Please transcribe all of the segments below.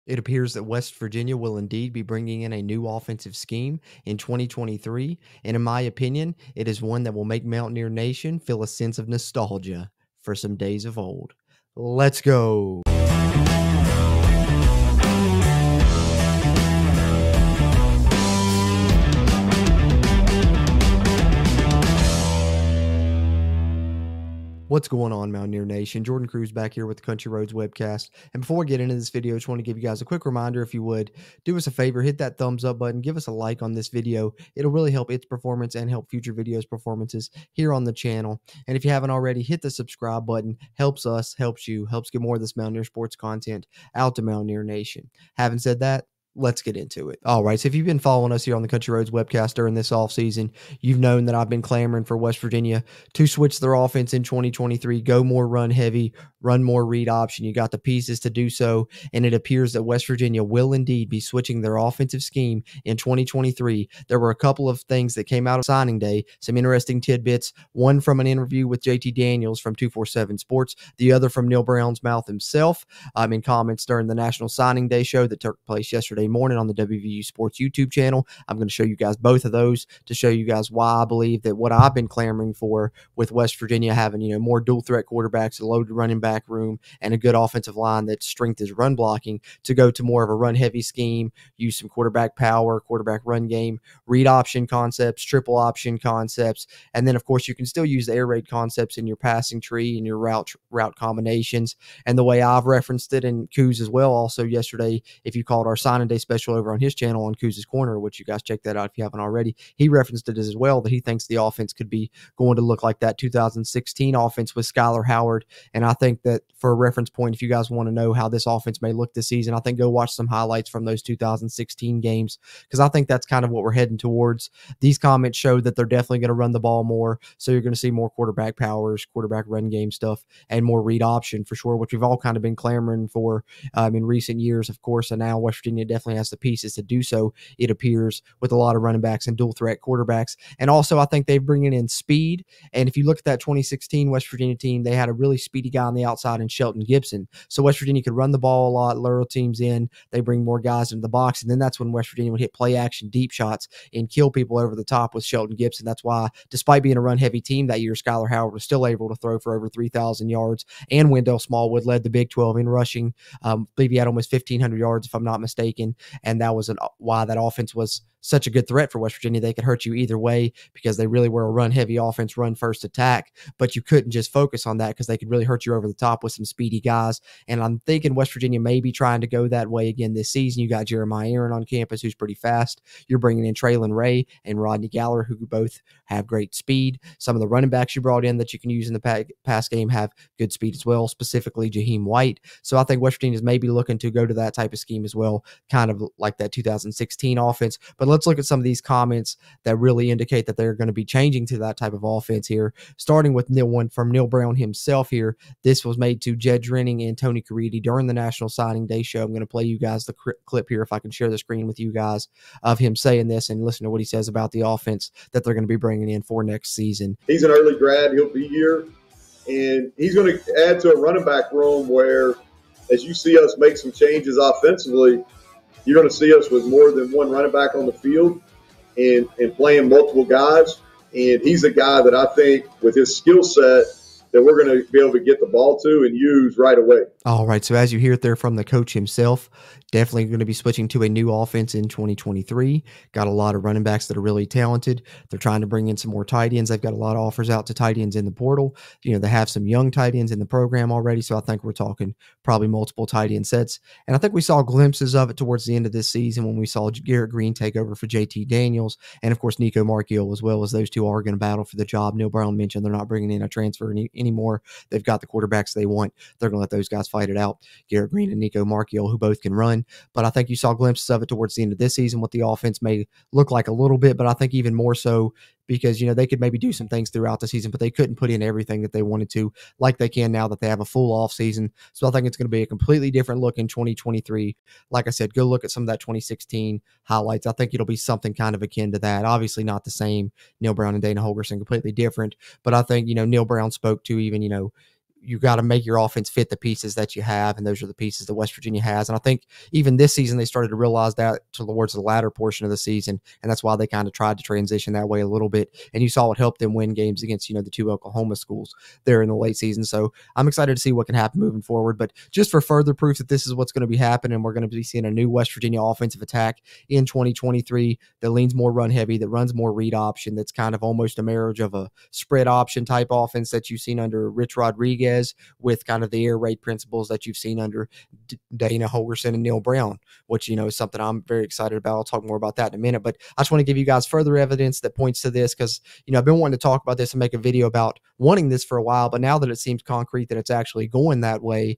It appears that West Virginia will indeed be bringing in a new offensive scheme in 2023, and in my opinion, it is one that will make Mountaineer Nation feel a sense of nostalgia for some days of old. Let's go. What's going on, Mountaineer Nation? Jordan Cruz back here with the Country Roads Webcast. And before we get into this video, I just want to give you guys a quick reminder, if you would, do us a favor, hit that thumbs up button, give us a like on this video. It'll really help its performance and help future videos performances here on the channel. And if you haven't already, hit the subscribe button. Helps us, helps you, helps get more of this Mountaineer sports content out to Mountaineer Nation. Having said that, let's get into it. All right, so if you've been following us here on the Country Roads Webcast during this offseason, you've known that I've been clamoring for West Virginia to switch their offense in 2023, go more run heavy, run more read option. You got the pieces to do so, and it appears that West Virginia will indeed be switching their offensive scheme in 2023. There were a couple of things that came out of signing day, some interesting tidbits, one from an interview with JT Daniels from 247 Sports, the other from Neal Brown's mouth himself in comments during the National Signing Day show that took place yesterday morning on the WVU Sports YouTube channel. I'm going to show you guys both of those to show you guys why I believe that what I've been clamoring for with West Virginia having, more dual threat quarterbacks, a loaded running back room, and a good offensive line that's strength is run blocking, to go to more of a run heavy scheme, use some quarterback power, quarterback run game, read option concepts, triple option concepts, and then of course you can still use the air raid concepts in your passing tree and your route combinations. And the way I've referenced it in Coos as well also yesterday, if you called our signing day special over on his channel on Coos' Corner, which you guys check that out if you haven't already, he referenced it as well, that he thinks the offense could be going to look like that 2016 offense with Skylar Howard. And I think that for a reference point, if you guys want to know how this offense may look this season, I think go watch some highlights from those 2016 games, because I think that's kind of what we're heading towards. These comments show that they're definitely going to run the ball more, so you're going to see more quarterback powers, quarterback run game stuff, and more read option for sure, which we've all kind of been clamoring for in recent years, of course. And now West Virginia definitely has the pieces to do so, it appears, with a lot of running backs and dual threat quarterbacks. And also, I think they're bringing in speed. And if you look at that 2016 West Virginia team, they had a really speedy guy on the outside in Shelton Gibson. So West Virginia could run the ball a lot, lure teams in, they bring more guys into the box, and then that's when West Virginia would hit play action deep shots and kill people over the top with Shelton Gibson. That's why, despite being a run heavy team that year, Skylar Howard was still able to throw for over 3,000 yards, and Wendell Smallwood led the Big 12 in rushing. I believe he had almost 1,500 yards, if I'm not mistaken, and that was why that offense was such a good threat for West Virginia. They could hurt you either way, because they really were a run-heavy offense, run-first attack, but you couldn't just focus on that, because they could really hurt you over the top with some speedy guys. And I'm thinking West Virginia may be trying to go that way again this season. You got Jeremiah Aaron on campus, who's pretty fast. You're bringing in Traylon Ray and Rodney Galler, who both have great speed. Some of the running backs you brought in that you can use in the pass game have good speed as well, specifically Jaheim White. So I think West Virginia is maybe looking to go to that type of scheme as well, kind of like that 2016 offense. But let's look at some of these comments that really indicate that they're going to be changing to that type of offense here, starting with one from Neal Brown himself here. This was made to Jed Drenning and Tony Caridi during the National Signing Day show. I'm going to play you guys the clip here, if I can share the screen with you guys, of him saying this, and listen to what he says about the offense that they're going to be bringing in for next season. He's an early grad. He'll be here, and he's going to add to a running back room where, as you see us make some changes offensively, you're going to see us with more than one running back on the field and playing multiple guys. And he's a guy that I think, with his skill set, that we're going to be able to get the ball to and use right away. All right, so as you hear it there from the coach himself, definitely going to be switching to a new offense in 2023. Got a lot of running backs that are really talented. They're trying to bring in some more tight ends. They've got a lot of offers out to tight ends in the portal. They have some young tight ends in the program already, so I think we're talking probably multiple tight end sets. And I think we saw glimpses of it towards the end of this season when we saw Garrett Green take over for JT Daniels, and of course Nico Marchiol as well, as those two are going to battle for the job. Neal Brown mentioned they're not bringing in a transfer anymore. They've got the quarterbacks they want. They're going to let those guys fight it out. Garrett Green and Nico Marchiol, who both can run. But I think you saw glimpses of it towards the end of this season, what the offense may look like a little bit, but I think even more so because, they could maybe do some things throughout the season, but they couldn't put in everything that they wanted to like they can now that they have a full off season. So I think it's going to be a completely different look in 2023. Like I said, go look at some of that 2016 highlights. I think it'll be something kind of akin to that. Obviously not the same. Neal Brown and Dana Holgorsen completely different, but I think, Neal Brown spoke to even, you got to make your offense fit the pieces that you have, and those are the pieces that West Virginia has. And I think even this season they started to realize that towards the latter portion of the season, and that's why they kind of tried to transition that way a little bit. And you saw it help them win games against, the two Oklahoma schools there in the late season. So I'm excited to see what can happen moving forward. But just for further proof that this is what's going to be happening, we're going to be seeing a new West Virginia offensive attack in 2023 that leans more run heavy, that runs more read option, that's kind of almost a marriage of a spread option type offense that you've seen under Rich Rodriguez with kind of the air raid principles that you've seen under Dana Holgorsen and Neal Brown, which, is something I'm very excited about. I'll talk more about that in a minute, but I just want to give you guys further evidence that points to this because, I've been wanting to talk about this and make a video about wanting this for a while, but now that it seems concrete that it's actually going that way,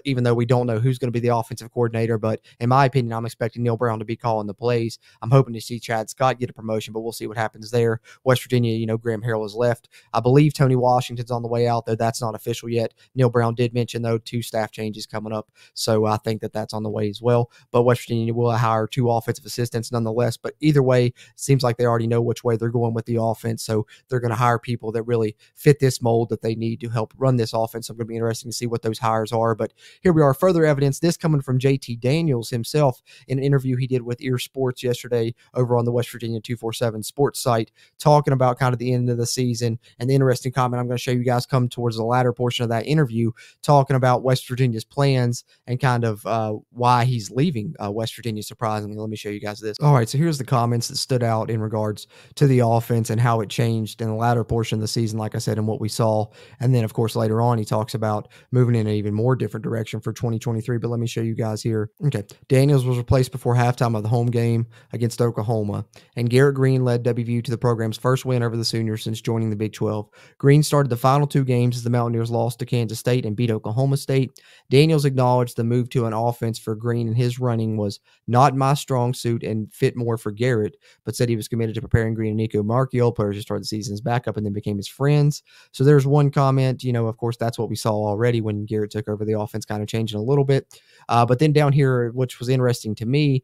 even though we don't know who's going to be the offensive coordinator, but in my opinion, I'm expecting Neal Brown to be calling the plays. I'm hoping to see Chad Scott get a promotion, but we'll see what happens there. West Virginia, Graham Harrell has left. I believe Tony Washington's on the way out, though that's not official yet. Neal Brown did mention, though, 2 staff changes coming up, so I think that that's on the way as well. But West Virginia will hire 2 offensive assistants nonetheless. But either way, it seems like they already know which way they're going with the offense, so they're going to hire people that really fit this mold that they need to help run this offense. So I'm going to be interested to see what those hires are. But here we are, further evidence, this coming from JT Daniels himself in an interview he did with Ear Sports yesterday over on the West Virginia 247 sports site, talking about kind of the end of the season. And the interesting comment I'm going to show you guys come towards the latter portion of that interview, talking about West Virginia's plans and kind of why he's leaving West Virginia, surprisingly. Let me show you guys this. All right, so here's the comments that stood out in regards to the offense and how it changed in the latter portion of the season, like I said, and what we saw. And then, of course, later on, he talks about moving in an even more different direction for 2023. But let me show you guys here. Okay, Daniels was replaced before halftime of the home game against Oklahoma, and Garrett Green led WVU to the program's first win over the Sooners since joining the Big 12. Green started the final 2 games as the Mountaineers lost to Kansas State and beat Oklahoma State. Daniels acknowledged the move to an offense for Green and his running was not my strong suit and fit more for Garrett, but said he was committed to preparing Green and Nico Marchiol, players who started the season as backup and then became his friends. So there's one comment. Of course, that's what we saw already when Garrett took over the offense, kind of changing a little bit. But then down here, which was interesting to me,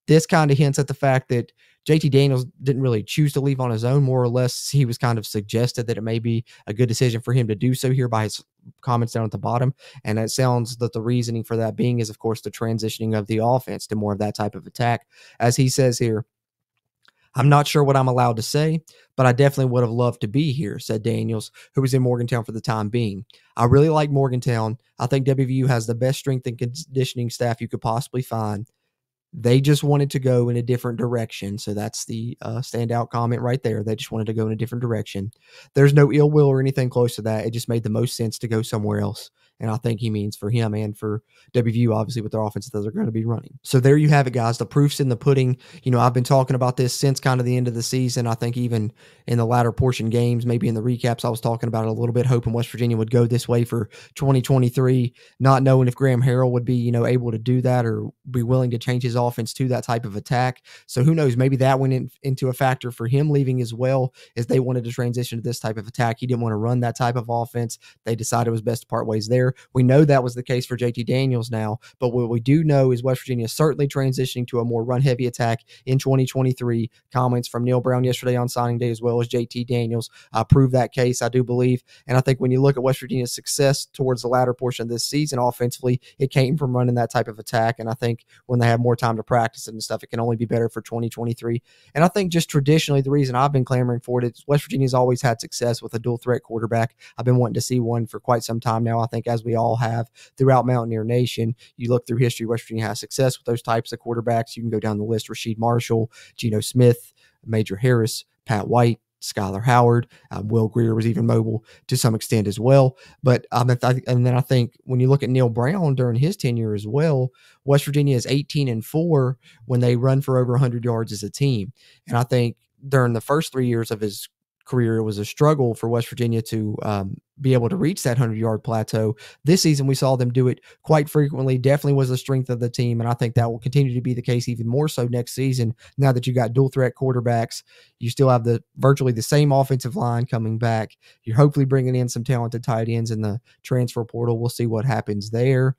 this kind of hints at the fact that JT Daniels didn't really choose to leave on his own. More or less, he was kind of suggested that it may be a good decision for him to do so here by his comments down at the bottom. And it sounds that the reasoning for that being is, of course, the transitioning of the offense to more of that type of attack. As he says here, "I'm not sure what I'm allowed to say, but I definitely would have loved to be here," said Daniels, who was in Morgantown for the time being. "I really like Morgantown. I think WVU has the best strength and conditioning staff you could possibly find. They just wanted to go in a different direction." So that's the standout comment right there. They just wanted to go in a different direction. "There's no ill will or anything close to that. It just made the most sense to go somewhere else." And I think he means for him and for WVU, obviously, with their offense that they're going to be running. So there you have it, guys. The proof's in the pudding. I've been talking about this since kind of the end of the season. I think even in the latter portion games, maybe in the recaps, I was talking about it a little bit, hoping West Virginia would go this way for 2023, not knowing if Graham Harrell would be, able to do that or be willing to change his offense to that type of attack. So who knows? Maybe that went into a factor for him leaving as well, as they wanted to transition to this type of attack. He didn't want to run that type of offense. They decided it was best to part ways there. We know that was the case for JT Daniels now, but what we do know is West Virginia is certainly transitioning to a more run-heavy attack in 2023. Comments from Neal Brown yesterday on signing day, as well as JT Daniels, prove that case, I do believe. And I think when you look at West Virginia's success towards the latter portion of this season offensively, it came from running that type of attack. And I think when they have more time to practice it and stuff, it can only be better for 2023. And I think just traditionally, the reason I've been clamoring for it is West Virginia's always had success with a dual threat quarterback. I've been wanting to see one for quite some time now. I think as we all have throughout Mountaineer Nation, you look through history, West Virginia has success with those types of quarterbacks. You can go down the list: Rasheed Marshall, Geno Smith, Major Harris, Pat White, Skylar Howard. Will Greer was even mobile to some extent as well. But and then I think when you look at Neal Brown during his tenure as well, West Virginia is 18-4 when they run for over 100 yards as a team. And I think during the first 3 years of his career, it was a struggle for West Virginia to be able to reach that 100-yard plateau. This season, we saw them do it quite frequently. Definitely was the strength of the team, and I think that will continue to be the case even more so next season. Now that you got dual threat quarterbacks, you still have virtually the same offensive line coming back. You're hopefully bringing in some talented tight ends in the transfer portal. We'll see what happens there.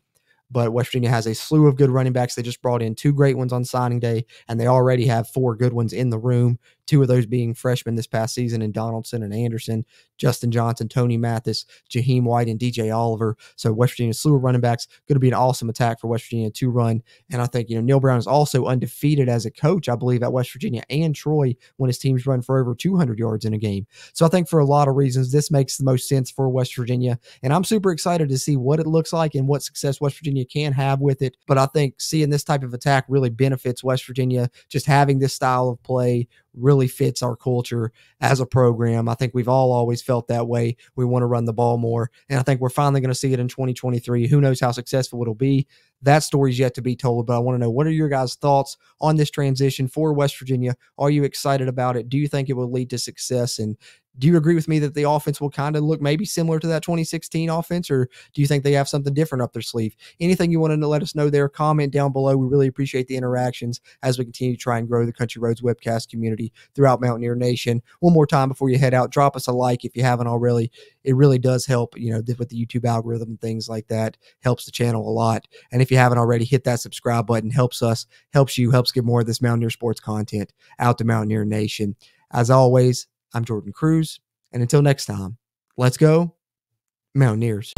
But West Virginia has a slew of good running backs. They just brought in 2 great ones on signing day, and they already have 4 good ones in the room 2 of those being freshmen this past season in Donaldson and Anderson, Justin Johnson, Tony Mathis, Jaheim White, and DJ Oliver. So West Virginia's slew of running backs, going to be an awesome attack for West Virginia to run. And I think, Neal Brown is also undefeated as a coach, I believe, at West Virginia and Troy when his teams run for over 200 yards in a game. So I think for a lot of reasons, this makes the most sense for West Virginia. And I'm super excited to see what it looks like and what success West Virginia can have with it. But I think seeing this type of attack really benefits West Virginia. Just having this style of play really fits our culture as a program. I think we've all always felt that way. We want to run the ball more. And I think we're finally going to see it in 2023. Who knows how successful it'll be? That story's yet to be told, but I want to know, what are your guys' thoughts on this transition for West Virginia? Are you excited about it? Do you think it will lead to success? And do you agree with me that the offense will kind of look maybe similar to that 2016 offense, or do you think they have something different up their sleeve? Anything you want to let us know there, comment down below. We really appreciate the interactions as we continue to try and grow the Country Roads Webcast community throughout Mountaineer Nation. One more time before you head out, drop us a like if you haven't already. It really does help, with the YouTube algorithm and things like that. Helps the channel a lot. And if you haven't already, hit that subscribe button. Helps us, helps get more of this Mountaineer sports content out to Mountaineer Nation. As always, I'm Jordan Cruz, and until next time, let's go Mountaineers.